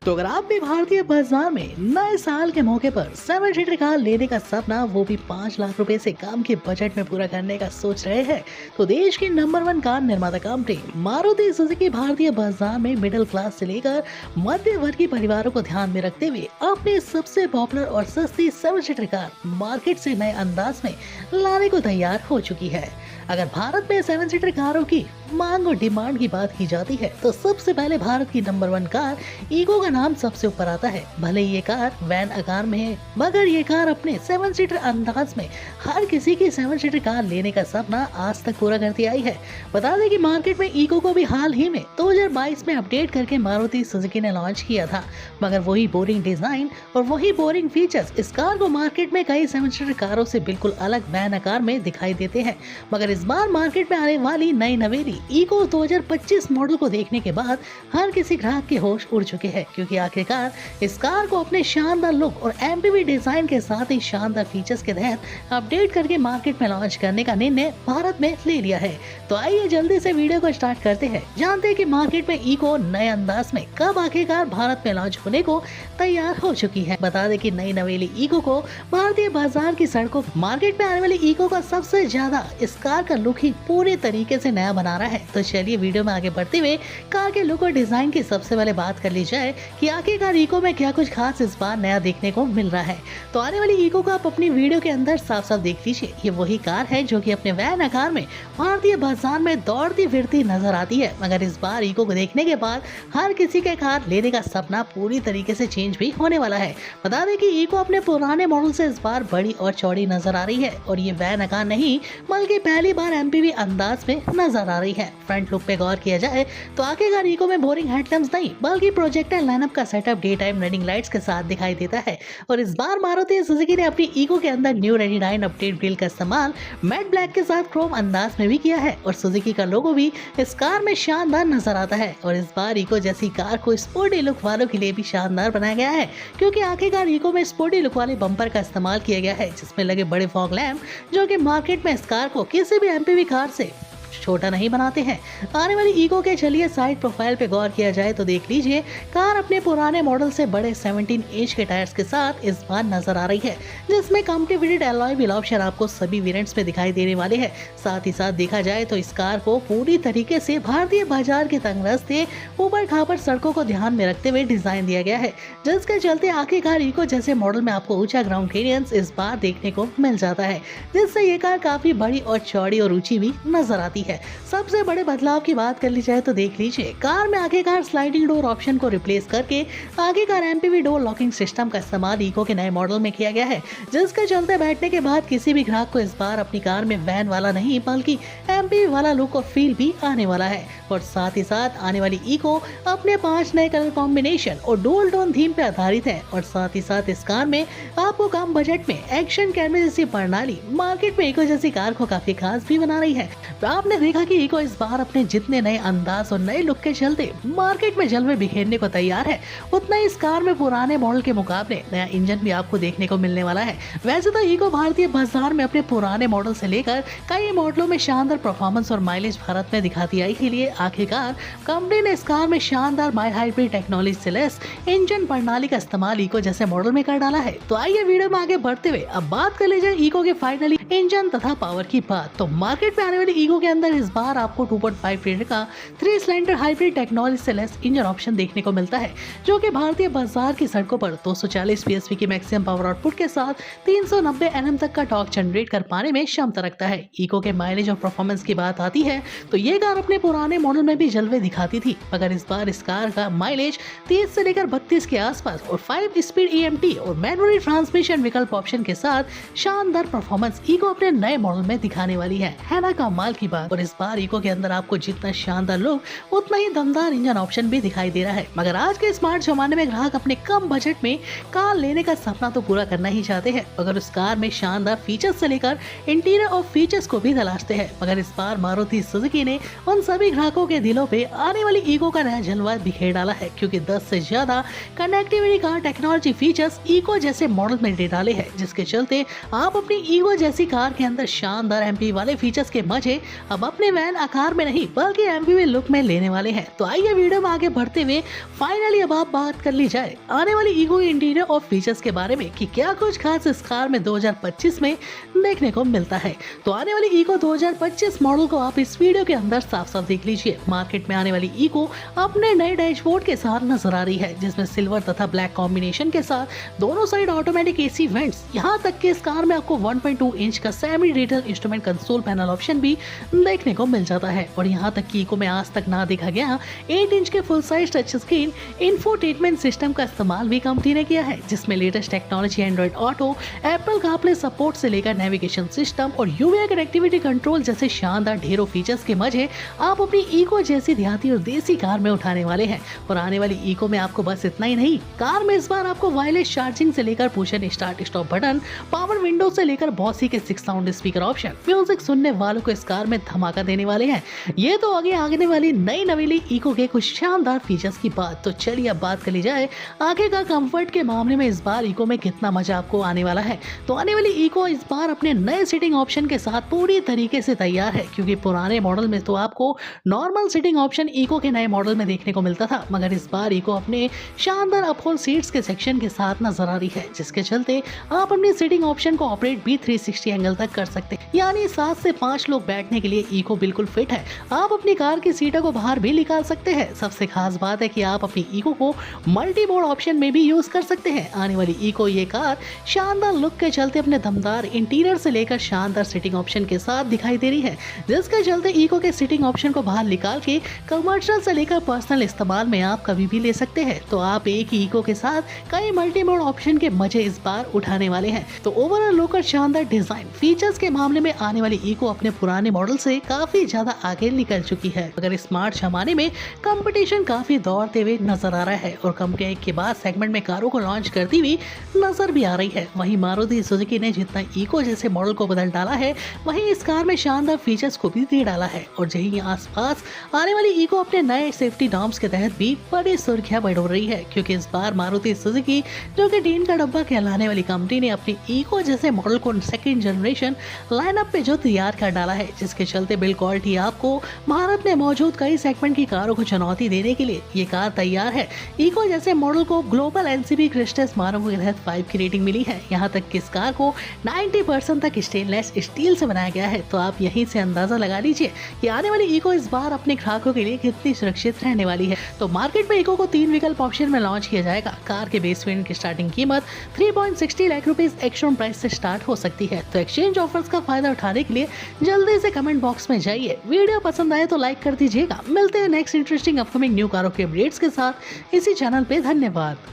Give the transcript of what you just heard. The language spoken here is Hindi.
तो अगर आप भी भारतीय बाजार में नए साल के मौके पर 7 सीटर कार लेने का सपना, वो भी 5 लाख रुपए से कम के बजट में पूरा करने का सोच रहे हैं, तो देश की नंबर 1 कार निर्माता कंपनी मारुति सुजुकी भारतीय बाजार में मिडिल क्लास से लेकर मध्य वर्गीय परिवारों को ध्यान में रखते हुए अपनी सबसे पॉपुलर और सस्ती 7 सीटर कार मार्केट से नए अंदाज में लाने को तैयार हो चुकी है। अगर भारत में 7 सीटर कारों की मांग और डिमांड की बात की जाती है तो सबसे पहले भारत की नंबर 1 कार ईको का नाम सबसे ऊपर आता है। भले ये कार वैन आकार में है, मगर ये कार अपने 7 सीटर अंदाज में हर किसी की 7 सीटर कार लेने का सपना आज तक पूरा करती आई है। बता दें कि मार्केट में ईको को भी हाल ही में 2022 में अपडेट करके मारुति सुजुकी ने लॉन्च किया था, मगर वही बोरिंग डिजाइन और वही बोरिंग फीचर्स इस कार को मार्केट में कई 7 सीटर कारों से बिल्कुल अलग वैन आकार में दिखाई देते हैं। मगर इस बार मार्केट में आने वाली नई नवेली ईको 2025 मॉडल को देखने के बाद हर किसी ग्राहक के होश उड़ चुके हैं, क्योंकि आखिरकार इस कार को अपने शानदार लुक और एमपीवी डिजाइन के साथ ही शानदार फीचर्स के तहत अपडेट करके मार्केट में लॉन्च करने का निर्णय भारत में ले लिया है। तो आइए जल्दी से वीडियो को स्टार्ट करते हैं, जानते हैं कि मार्केट में ईको नए अंदाज में कब आखिरकार भारत में लॉन्च होने को तैयार हो चुकी है। बता दें कि नई नवेली ईको को भारतीय बाजार की सड़कों मार्केट में आने वाली ईको का सबसे ज्यादा इस कार का लुक ही पूरे तरीके से नया बना रहा है। तो चलिए वीडियो में आगे बढ़ते हुए कार के लुक और डिजाइन की सबसे पहले बात कर ली जाए कि आखिरकार ईको में क्या कुछ खास इस बार नया देखने को मिल रहा है। तो आने वाली ईको को आप अपनी वीडियो के अंदर साफ साफ देख लीजिए। ये वही कार है जो कि अपने वैन आकार में भारतीय बाजार में दौड़ती फिरती नजर आती है, मगर इस बार ईको को देखने के बाद हर किसी के कार लेने का सपना पूरी तरीके से चेंज भी होने वाला है। बता दें कि ईको अपने पुराने मॉडल से इस बार बड़ी और चौड़ी नजर आ रही है और ये वैन आकार नहीं बल्कि पहली बार एमपीवी अंदाज में नजर आ रही है। फ्रंट लुक पे गौर किया जाए तो आखिरकार ईको में बोरिंग हेडलैम्प्स नहीं बल्कि प्रोजेक्टर लाइनअप का setup day time running lights के साथ दिखाई देता है। और इस बार मारुति सुजुकी ने अपनी ईको के अंदर न्यू रेडिनाइन अपडेट ग्रिल का इस्तेमाल मैट ब्लैक के साथ क्रोम अंदाज में भी किया है और सुजुकी का लोगो भी इस कार में शानदार नजर आता है। और इस बार ईको जैसी कार को स्पोर्टी लुक वालों के लिए भी शानदार बनाया गया है, क्योंकि आखिरकार ईको में स्पोर्टी लुक वाले बम्पर का इस्तेमाल किया गया है, जिसमें लगे बड़े फॉग लैम्प जो कि मार्केट में इस कार को किसी भी एमपीवी कार से छोटा नहीं बनाते हैं। आने वाली ईको के चलिए साइड प्रोफाइल पे गौर किया जाए तो देख लीजिए कार अपने पुराने मॉडल से बड़े 17 इंच के टायर्स के साथ इस बार नजर आ रही है, जिसमें company fitted alloy wheel option आपको सभी वेरिएंट्स में दिखाई देने वाले हैं। साथ ही साथ देखा जाए तो इस कार को पूरी तरीके से भारतीय बाजार के तंग रास्ते ऊपर खापर सड़कों को ध्यान में रखते हुए डिजाइन दिया गया है, जिसके चलते आखिरकार ईको जैसे मॉडल में आपको ऊंचा ग्राउंड क्लियरेंस इस बार देखने को मिल जाता है, जिससे ये कार काफी बड़ी और चौड़ी और ऊंची भी नजर आती है। सबसे बड़े बदलाव की बात कर ली जाए तो देख लीजिए कार में आखिरकार स्लाइडिंग डोर ऑप्शन को रिप्लेस करके आखिरकार एमपीवी डोर लॉकिंग सिस्टम का इस्तेमाल ईको के नए मॉडल में किया गया है, जिसके चलते बैठने के बाद किसी भी ग्राहक को इस बार अपनी कार में वैन वाला नहीं बल्कि एमपीवी वाला लुक और फील भी आने वाला है। और साथ ही साथ आने वाली ईको अपने 5 नए कलर कॉम्बिनेशन और डुअल टोन थीम पे आधारित है। और साथ ही साथ इस कार में आपको कम बजट में एक्शन कैमरे जैसी प्रणाली मार्केट में ईको जैसी कार को काफी खास भी बना रही है। तो आपने देखा कि ईको इस बार अपने जितने नए अंदाज और नए लुक के चलते मार्केट में जलवे बिखेरने को तैयार है, उतना ही इस कार में पुराने मॉडल के मुकाबले नया इंजन भी आपको देखने को मिलने वाला है। वैसे तो ईको भारतीय बाजार में अपने पुराने मॉडल से लेकर कई मॉडलों में शानदार परफॉर्मेंस और माइलेज भारत में दिखाती आई के लिए आखिरकार कंपनी ने इस कार में शानदार माइल्ड हाइब्रिड टेक्नोलॉजी से लैस इंजन प्रणाली का इस्तेमाल ईको जैसे मॉडल में कर डाला है। तो आइए वीडियो में आगे बढ़ते हुए अब बात कर लीजिए ईको के फाइनली इंजन तथा पावर की बात। तो मार्केट में आने वाली ईको के अंदर इस बार आपको 2.5 लीटर का 3 सिलेंडर हाइब्रिड टेक्नोलॉजी से लैस इंजन ऑप्शन देखने को मिलता है, जो कि भारतीय बाजार की सड़कों पर 240 पीएसपी की मैक्सिमम पावर आउटपुट के साथ 390 एनएम तक का टॉर्क जनरेट कर पाने में क्षमता रखता है। ईको के माइलेज और परफॉर्मेंस की बात आती है तो ये कार अपने पुराने मॉडल में भी जलवे दिखाती थी, मगर इस बार इस कार का माइलेज 30 से लेकर 32 के आसपास और 5 स्पीड ईएमटी और मैनुअल ट्रांसमिशन विकल्प ऑप्शन के साथ शानदार परफॉर्मेंस ईको अपने नए मॉडल में दिखाने वाली है ना कमाल की बात। और इस बार ईको के अंदर आपको जितना शानदार लुक उतना ही दमदार इंजन ऑप्शन भी दिखाई दे रहा है। मगर आज के स्मार्ट जमाने में ग्राहक अपने कम बजट में कार लेने का सपना तो पूरा करना ही चाहते हैं, मगर उस कार में शानदार फीचर्स से लेकर इंटीरियर और फीचर्स को भी तलाशते हैं। मगर इस बार मारुति सुजुकी ने उन सभी ग्राहकों के दिलों पे आने वाली ईको का नया जलवा बिखेर डाला है, क्योंकि 10 से ज्यादा connectivity car technology features eco जैसे मॉडल में दे डाले हैं, जिसके चलते आप अपनी ईको जैसी कार के अंदर शानदार एमपी वाले फीचर्स के मजे अब अपने वैन आकार में नहीं बल्कि एमपीवी लुक में लेने वाले हैं। तो आइए वीडियो में आगे बढ़ते हुए फाइनली अब आप बात कर ली जाए आने वाली ईको इंटीरियर और फीचर्स के बारे में कि क्या कुछ खास इस कार में 2025 में देखने को मिलता है। तो आने वाली ईको 2025 मॉडल को आप इस वीडियो के अंदर साफ साफ देख लीजिए। मार्केट में आने वाली ईको अपने नए डैशबोर्ड के साथ नजर आ रही है, जिसमें सिल्वर तथा ब्लैक कॉम्बिनेशन के साथ दोनों साइड ऑटोमेटिक एसी वेंट्स। यहाँ तक कि इस कार में आपको 1.2 इंच का semi digital instrument console panel option भी देखने को मिल जाता है। और यहाँ तक कि ईको में आज तक ना देखा गया 8 इंच के full size touch screen infotainment system का इस्तेमाल भी कंपनी ने किया है, जिसमें latest technology Android auto, Apple CarPlay support से लेकर नेविगेशन सिस्टम और यूवीआई कनेक्टिविटी कंट्रोल जैसे शानदार ढेरों फीचर्स के मजे आप अपनी ईको जैसी देहाती और देसी कार में उठाने वाले हैं। और आने वाली ईको में आपको बस इतना ही नहीं, कार में इस बार आपको वायरलेस चार्जिंग से लेकर push and start stop button, power window से लेकर बॉसी के 6 साउंड स्पीकर ऑप्शन म्यूजिक सुनने वालों को इस कार में धमाका देने वाले हैं। ये तो आगे आने वाली नई नवीली ईको के कुछ शानदार फीचर्स की बात। तो चलिए अब बात कर ली जाए आखिरकार कंफर्ट के मामले में इस बार ईको में कितना मजा आपको आने वाला है। तो आने वाली ईको इस बार अपने नए सीटिंग ऑप्शन के साथ पूरी तरीके से तैयार है, क्योंकि पुराने मॉडल में तो आपको नॉर्मल सीटिंग ऑप्शन ईको के नए मॉडल में देखने को मिलता था, मगर इस बार ईको अपने शानदार अपहोल्ड सीट्स के सेक्शन के साथ नजर आ रही है, जिसके चलते आप अपनी सीटिंग ऑप्शन को ऑपरेट भी 360 एंगल तक कर सकते हैं। यानी 7 से 5 लोग बैठने के लिए ईको बिल्कुल फिट है। आप अपनी कार की सीटों को बाहर भी निकाल सकते हैं। सबसे खास बात है कि आप अपनी ईको को मल्टी मोड ऑप्शन में भी यूज कर सकते हैं। आने वाली ईको ये कार शानदार लुक के चलते अपने दमदार इंटीरियर से लेकर शानदार सीटिंग ऑप्शन के साथ दिखाई दे रही है, जिसके चलते ईको के सीटिंग ऑप्शन को बाहर निकाल के कमर्शियल से लेकर पर्सनल इस्तेमाल में आप कभी भी ले सकते हैं। तो आप एक ही ईको के साथ कई मल्टी मोड ऑप्शन के मजे इस बार उठाने वाले हैं। तो ओवरऑल लुक और शानदार डिजाइन फीचर्स के मामले में आने वाली ईको अपने पुराने मॉडल से काफी ज्यादा आगे निकल चुकी है, मगर स्मार्ट जमाने में कंपटीशन काफी दौड़ते हुए नजर आ रहा है और कंपनी एक के बाद सेगमेंट में कारों को लॉन्च करती हुई नजर भी आ रही है। वहीं मारुति सुजुकी ने जितना ईको जैसे मॉडल को बदल डाला है, वहीं इस कार में शानदार फीचर्स को भी दे डाला है। और यही आसपास आने वाली ईको अपने नए सेफ्टी नॉर्म्स के तहत भी बड़ी सुर्खियां बढ़ो रही है, क्योंकि इस बार मारुति सुजुकी जो कि टीन का डब्बा कहलाने वाली कंपनी ने अपनी ईको जैसे मॉडल को सेकंड जनरेशन लाइनअप पे जो तैयार कर डाला है, जिसके चलते बिल्ड क्वालिटी आपको भारत में मौजूद कई सेगमेंट की कारों को चुनौती देने के लिए ये कार तैयार है। ईको जैसे मॉडल को ग्लोबल एनसीबी क्रिस्टस मानकों के तहत 5 की रेटिंग मिली है। यहाँ तक कि इस कार को 90% तक स्टेनलेस स्टील से बनाया गया है। तो आप यहीं से अंदाजा लगा लीजिए कि आने वाली ईको इस बार अपने ग्राहकों के लिए कितनी सुरक्षित रहने वाली है। तो मार्केट में ईको को 3 विकल्प ऑप्शन में लॉन्च किया जाएगा। कार के बेस वेरिएंट की स्टार्टिंग कीमत 3.60 लाख रुपीज एक्सशोरूम प्राइस से स्टार्ट हो सकती है। तो एक्सचेंज ऑफर्स का फायदा उठाने के लिए जल्दी से कमेंट बॉक्स में जाइए। वीडियो पसंद आए तो लाइक कर दीजिएगा। मिलते हैं नेक्स्ट इंटरेस्टिंग अपकमिंग न्यू कारों के अपडेट्स के साथ इसी चैनल पे। धन्यवाद।